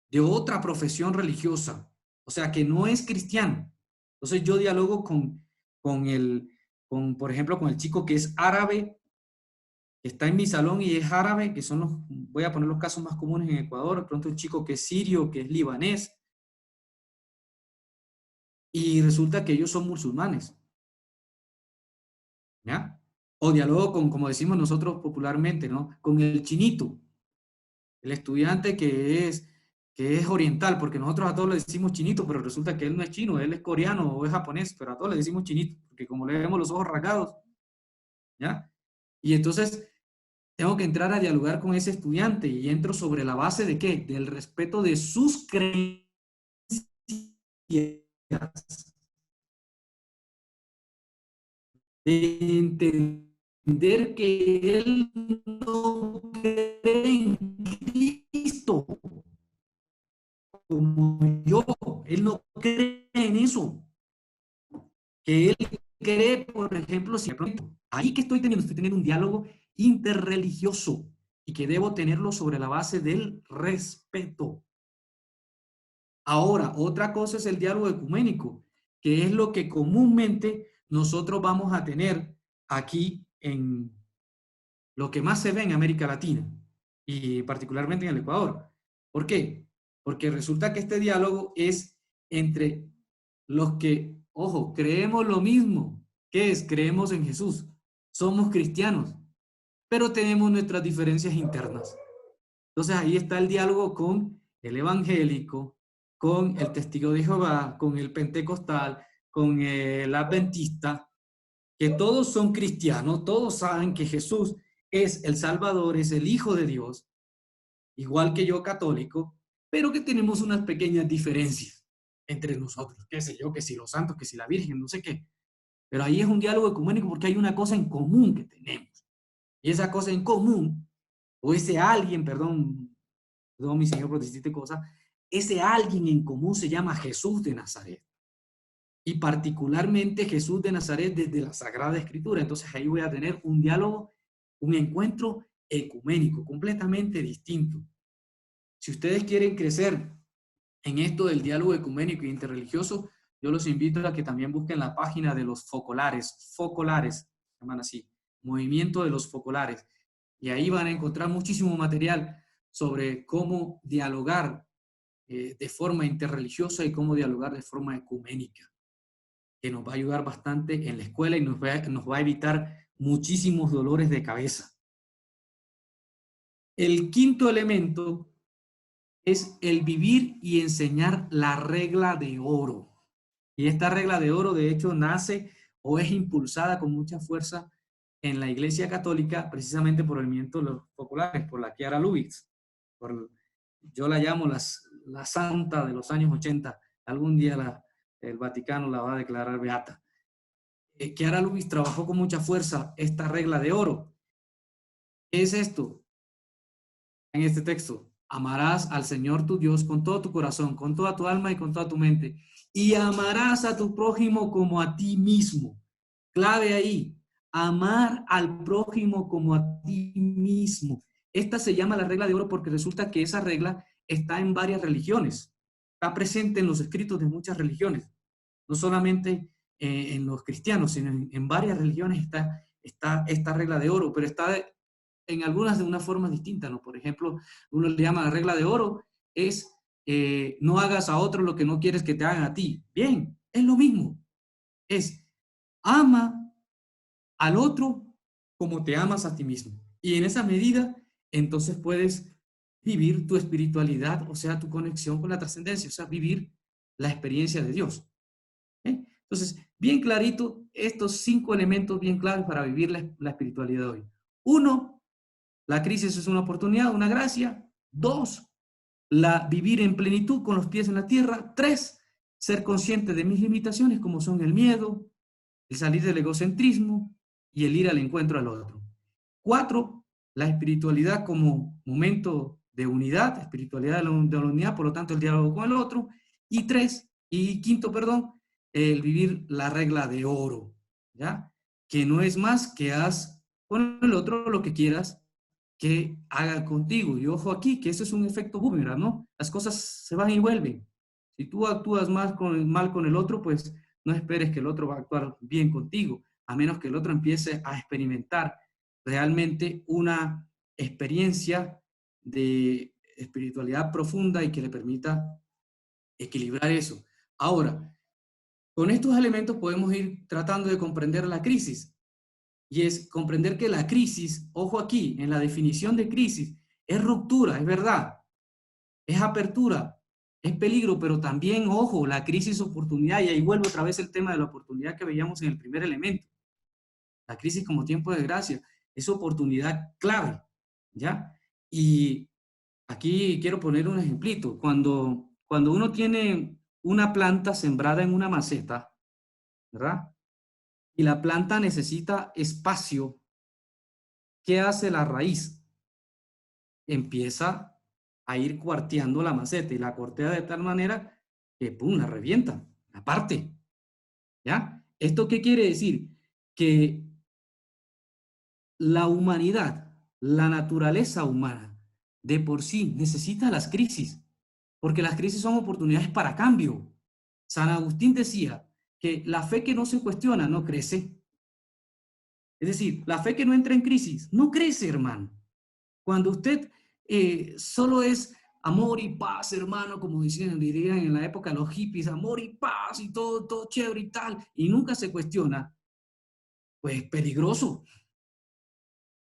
de otra profesión religiosa, o sea, que no es cristiano. Entonces yo dialogo por ejemplo, con el chico que es árabe, que está en mi salón y es árabe, que son voy a poner los casos más comunes en Ecuador, de pronto un chico que es sirio, que es libanés, y resulta que ellos son musulmanes, ¿ya? O dialogo con, como decimos nosotros popularmente, ¿no? Con el chinito, el estudiante que es oriental, porque nosotros a todos le decimos chinito, pero resulta que él no es chino, él es coreano o es japonés, pero a todos le decimos chinito, porque como le vemos los ojos rasgados, ¿ya? Y entonces tengo que entrar a dialogar con ese estudiante y entro sobre la base de ¿qué? Del respeto de sus creencias, de entender que él no cree en Cristo como yo, él no cree en eso, que él cree, por ejemplo, si ahí que estoy teniendo un diálogo interreligioso y que debo tenerlo sobre la base del respeto. Ahora, otra cosa es el diálogo ecuménico, que es lo que comúnmente nosotros vamos a tener aquí en lo que más se ve en América Latina y particularmente en el Ecuador. ¿Por qué? Porque resulta que este diálogo es entre los que, ojo, creemos lo mismo. ¿Qué es? Creemos en Jesús. Somos cristianos, pero tenemos nuestras diferencias internas. Entonces ahí está el diálogo con el evangélico, con el testigo de Jehová, con el pentecostal, con el adventista, que todos son cristianos, todos saben que Jesús es el Salvador, es el Hijo de Dios, igual que yo católico, pero que tenemos unas pequeñas diferencias entre nosotros, qué sé yo, que si los santos, que si la Virgen, no sé qué. Pero ahí es un diálogo ecuménico porque hay una cosa en común que tenemos. Y esa cosa en común, o ese alguien, perdón mi señor por decirte cosas, ese alguien en común se llama Jesús de Nazaret. Y particularmente Jesús de Nazaret desde la Sagrada Escritura. Entonces ahí voy a tener un diálogo, un encuentro ecuménico, completamente distinto. Si ustedes quieren crecer en esto del diálogo ecuménico e interreligioso, yo los invito a que también busquen la página de los focolares, se llaman así, Movimiento de los Focolares. Y ahí van a encontrar muchísimo material sobre cómo dialogar de forma interreligiosa y cómo dialogar de forma ecuménica, que nos va a ayudar bastante en la escuela y nos va a evitar muchísimos dolores de cabeza. El quinto elemento es el vivir y enseñar la regla de oro. Y esta regla de oro, de hecho, nace o es impulsada con mucha fuerza en la Iglesia Católica, precisamente por el movimiento de los populares, por la Chiara Lubich. Yo la llamo la santa de los años 80. Algún día el Vaticano la va a declarar beata. Chiara Lubich trabajó con mucha fuerza esta regla de oro. ¿Qué es esto? En este texto, amarás al Señor tu Dios con todo tu corazón, con toda tu alma y con toda tu mente. Y amarás a tu prójimo como a ti mismo. Clave ahí, amar al prójimo como a ti mismo. Esta se llama la regla de oro porque resulta que esa regla está en varias religiones. Está presente en los escritos de muchas religiones. No solamente en los cristianos, sino en varias religiones está esta regla de oro, pero está en algunas de una forma distinta, ¿no? Por ejemplo, uno le llama la regla de oro, es no hagas a otro lo que no quieres que te hagan a ti. Bien, es lo mismo. Es ama al otro como te amas a ti mismo. Y en esa medida, entonces puedes vivir tu espiritualidad, o sea, tu conexión con la trascendencia, o sea, vivir la experiencia de Dios. Entonces, bien clarito, estos 5 elementos bien claves para vivir la espiritualidad de hoy. 1, la crisis es una oportunidad, una gracia. 2, vivir en plenitud con los pies en la tierra. 3, ser consciente de mis limitaciones como son el miedo, el salir del egocentrismo y el ir al encuentro al otro. 4, la espiritualidad como momento de unidad, espiritualidad de la unidad, por lo tanto el diálogo con el otro. Y 5, el vivir la regla de oro, ¿ya? Que no es más que haz con el otro lo que quieras que haga contigo. Y ojo aquí, que eso es un efecto boomerang, ¿no? Las cosas se van y vuelven. Si tú actúas mal con el otro, pues no esperes que el otro va a actuar bien contigo, a menos que el otro empiece a experimentar realmente una experiencia de espiritualidad profunda y que le permita equilibrar eso. Ahora, con estos elementos podemos ir tratando de comprender la crisis. Y es comprender que la crisis, ojo aquí, en la definición de crisis, es ruptura, es verdad, es apertura, es peligro, pero también, ojo, la crisis es oportunidad, y ahí vuelve otra vez el tema de la oportunidad que veíamos en el primer elemento. La crisis como tiempo de gracia es oportunidad clave, ¿ya? Y aquí quiero poner un ejemplito. Cuando uno tiene una planta sembrada en una maceta, ¿verdad? Y la planta necesita espacio, ¿qué hace la raíz? Empieza a ir cuarteando la maceta y la cortea de tal manera que, ¡pum!, la revienta, la parte, ¿ya? ¿Esto qué quiere decir? Que la humanidad, la naturaleza humana, de por sí necesita las crisis, porque las crisis son oportunidades para cambio. San Agustín decía que la fe que no se cuestiona no crece. Es decir, la fe que no entra en crisis no crece, hermano. Cuando usted solo es amor y paz, hermano, como dirían en la época los hippies, amor y paz y todo chévere y tal, y nunca se cuestiona, pues peligroso.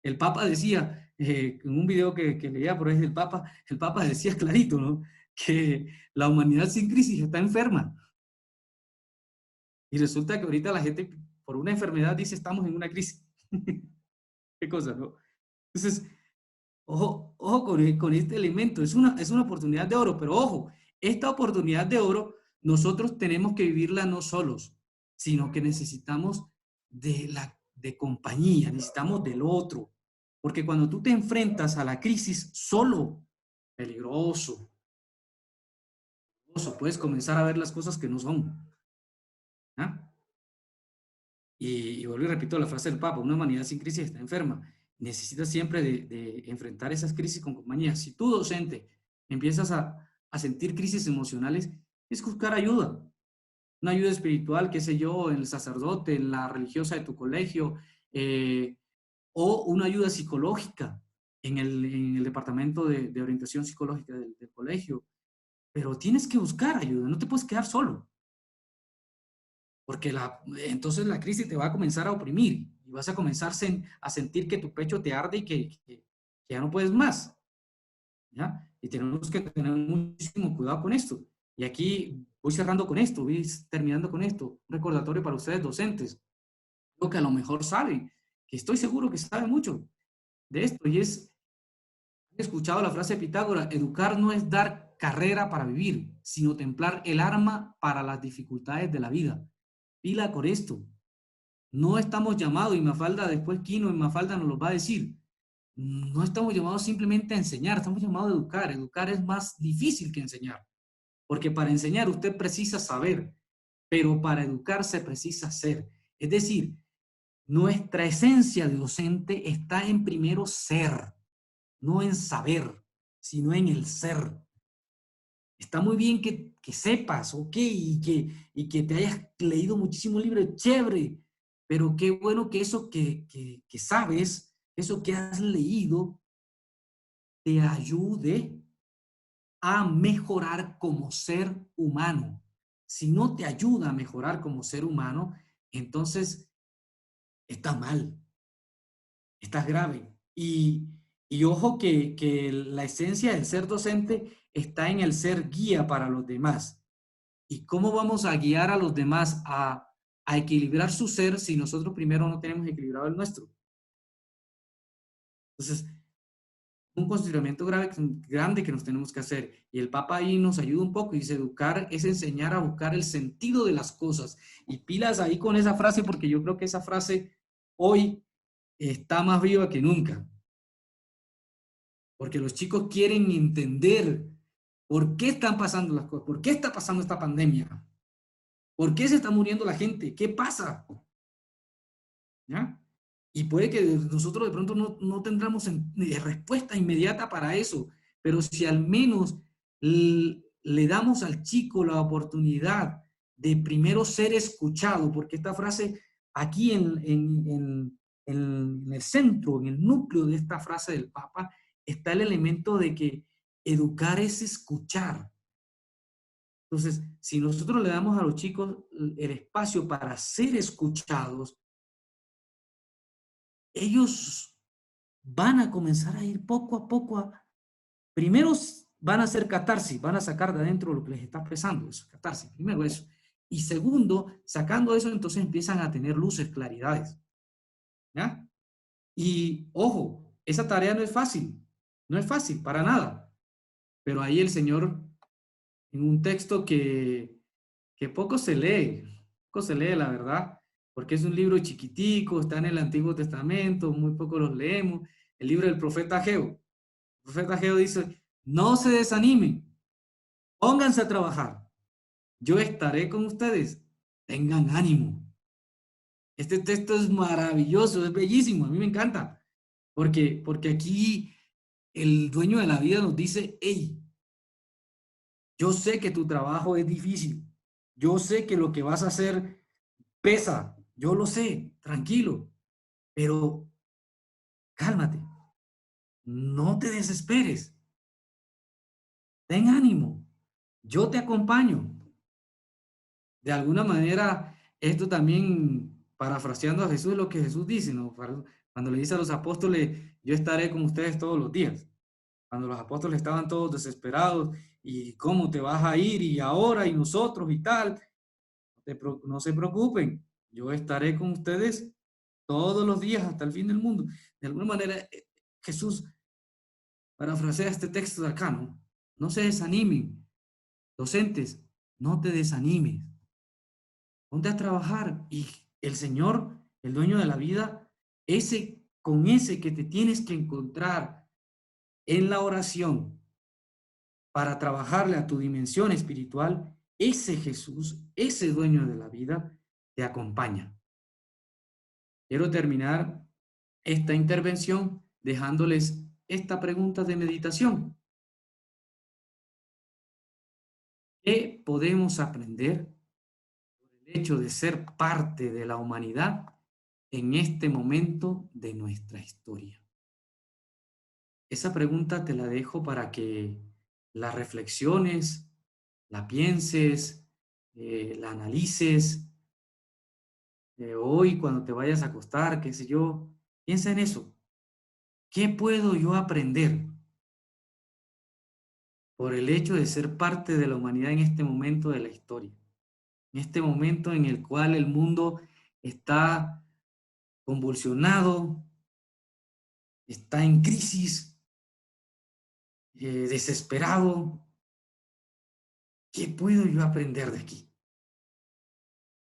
El Papa decía, en un video que leía por ahí del Papa, el Papa decía clarito, ¿no?, que la humanidad sin crisis está enferma. Y resulta que ahorita la gente, por una enfermedad, dice estamos en una crisis. Qué cosa, ¿no? Entonces, ojo con este elemento, es una oportunidad de oro, pero ojo, esta oportunidad de oro nosotros tenemos que vivirla no solos, sino que necesitamos de compañía, necesitamos del otro, porque cuando tú te enfrentas a la crisis solo, peligroso, puedes comenzar a ver las cosas que no son. ¿Ah? Y vuelvo y repito la frase del Papa, una humanidad sin crisis está enferma. Necesitas siempre de enfrentar esas crisis con compañía. Si tú, docente, empiezas a sentir crisis emocionales, es buscar ayuda. Una ayuda espiritual, qué sé yo, en el sacerdote, en la religiosa de tu colegio, o una ayuda psicológica en el departamento de orientación psicológica del colegio. Pero tienes que buscar ayuda, no te puedes quedar solo. Porque entonces la crisis te va a comenzar a oprimir y vas a comenzar a sentir que tu pecho te arde y que ya no puedes más, ¿ya? Y tenemos que tener muchísimo cuidado con esto. Y aquí voy cerrando con esto, voy terminando con esto. Un recordatorio para ustedes docentes, lo que a lo mejor saben, que estoy seguro que saben mucho de esto, y he escuchado la frase de Pitágoras: educar no es dar carrera para vivir, sino templar el arma para las dificultades de la vida. Pila con esto. No estamos llamados, y Mafalda, después Kino y Mafalda nos lo va a decir, no estamos llamados simplemente a enseñar, estamos llamados a educar. Educar es más difícil que enseñar, porque para enseñar usted precisa saber, pero para educar se precisa ser. Es decir, nuestra esencia de docente está en primero ser, no en saber, sino en el ser. Está muy bien que sepas, ok, y que te hayas leído muchísimos libros, chévere, pero qué bueno que eso que sabes, eso que has leído, te ayude a mejorar como ser humano. Si no te ayuda a mejorar como ser humano, entonces está mal, estás grave. Y ojo que la esencia del ser docente está en el ser guía para los demás. ¿Y cómo vamos a guiar a los demás a equilibrar su ser si nosotros primero no tenemos equilibrado el nuestro? Entonces, un cuestionamiento grande que nos tenemos que hacer. Y el Papa ahí nos ayuda un poco y dice, educar es enseñar a buscar el sentido de las cosas. Y pilas ahí con esa frase, porque yo creo que esa frase hoy está más viva que nunca. Porque los chicos quieren entender por qué están pasando las cosas, por qué está pasando esta pandemia, por qué se está muriendo la gente, qué pasa, ¿ya? Y puede que nosotros de pronto no tendremos respuesta inmediata para eso, pero si al menos le damos al chico la oportunidad de primero ser escuchado, porque esta frase aquí en el centro, en el núcleo de esta frase del Papa, está el elemento de que educar es escuchar. Entonces, si nosotros le damos a los chicos el espacio para ser escuchados, ellos van a comenzar a ir poco a poco primero van a hacer catarsis, van a sacar de adentro lo que les está pesando, eso, catarsis, primero eso. Y segundo, sacando eso, entonces empiezan a tener luces, claridades. ¿Ya? Y ojo, esa tarea no es fácil para nada. Pero ahí el Señor, en un texto que poco se lee la verdad, porque es un libro chiquitico, está en el Antiguo Testamento, muy poco los leemos, el libro del profeta Ageo. El profeta Ageo dice, no se desanimen, pónganse a trabajar, yo estaré con ustedes, tengan ánimo. Este texto es maravilloso, es bellísimo, a mí me encanta, porque aquí el dueño de la vida nos dice, hey, yo sé que tu trabajo es difícil, yo sé que lo que vas a hacer pesa, yo lo sé, tranquilo, pero cálmate, no te desesperes, ten ánimo, yo te acompaño. De alguna manera, esto también, parafraseando a Jesús, lo que Jesús dice, ¿no? Cuando le dice a los apóstoles, yo estaré con ustedes todos los días. Cuando los apóstoles estaban todos desesperados, ¿y cómo te vas a ir? Y ahora, y nosotros, y tal. No se preocupen, yo estaré con ustedes todos los días hasta el fin del mundo. De alguna manera, Jesús parafrasea este texto de acá, ¿no? No se desanimen. Docentes, no te desanimes. Ponte a trabajar y el Señor, el dueño de la vida, con ese que te tienes que encontrar en la oración para trabajarle a tu dimensión espiritual, ese Jesús, ese dueño de la vida, te acompaña. Quiero terminar esta intervención dejándoles esta pregunta de meditación. ¿Qué podemos aprender por el hecho de ser parte de la humanidad en este momento de nuestra historia? Esa pregunta te la dejo para que la reflexiones, la pienses, la analices. Hoy cuando te vayas a acostar, qué sé yo, piensa en eso. ¿Qué puedo yo aprender por el hecho de ser parte de la humanidad en este momento de la historia? En este momento en el cual el mundo está convulsionado, está en crisis, desesperado. ¿Qué puedo yo aprender de aquí?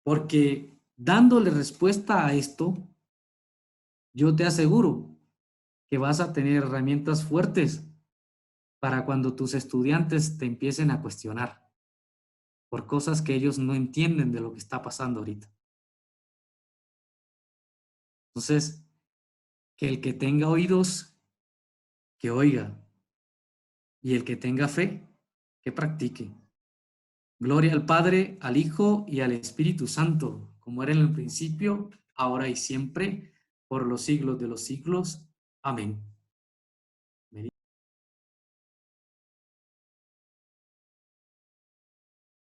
Porque dándole respuesta a esto, yo te aseguro que vas a tener herramientas fuertes para cuando tus estudiantes te empiecen a cuestionar por cosas que ellos no entienden de lo que está pasando ahorita. Entonces, que el que tenga oídos, que oiga, y el que tenga fe, que practique. Gloria al Padre, al Hijo y al Espíritu Santo, como era en el principio, ahora y siempre, por los siglos de los siglos. Amén.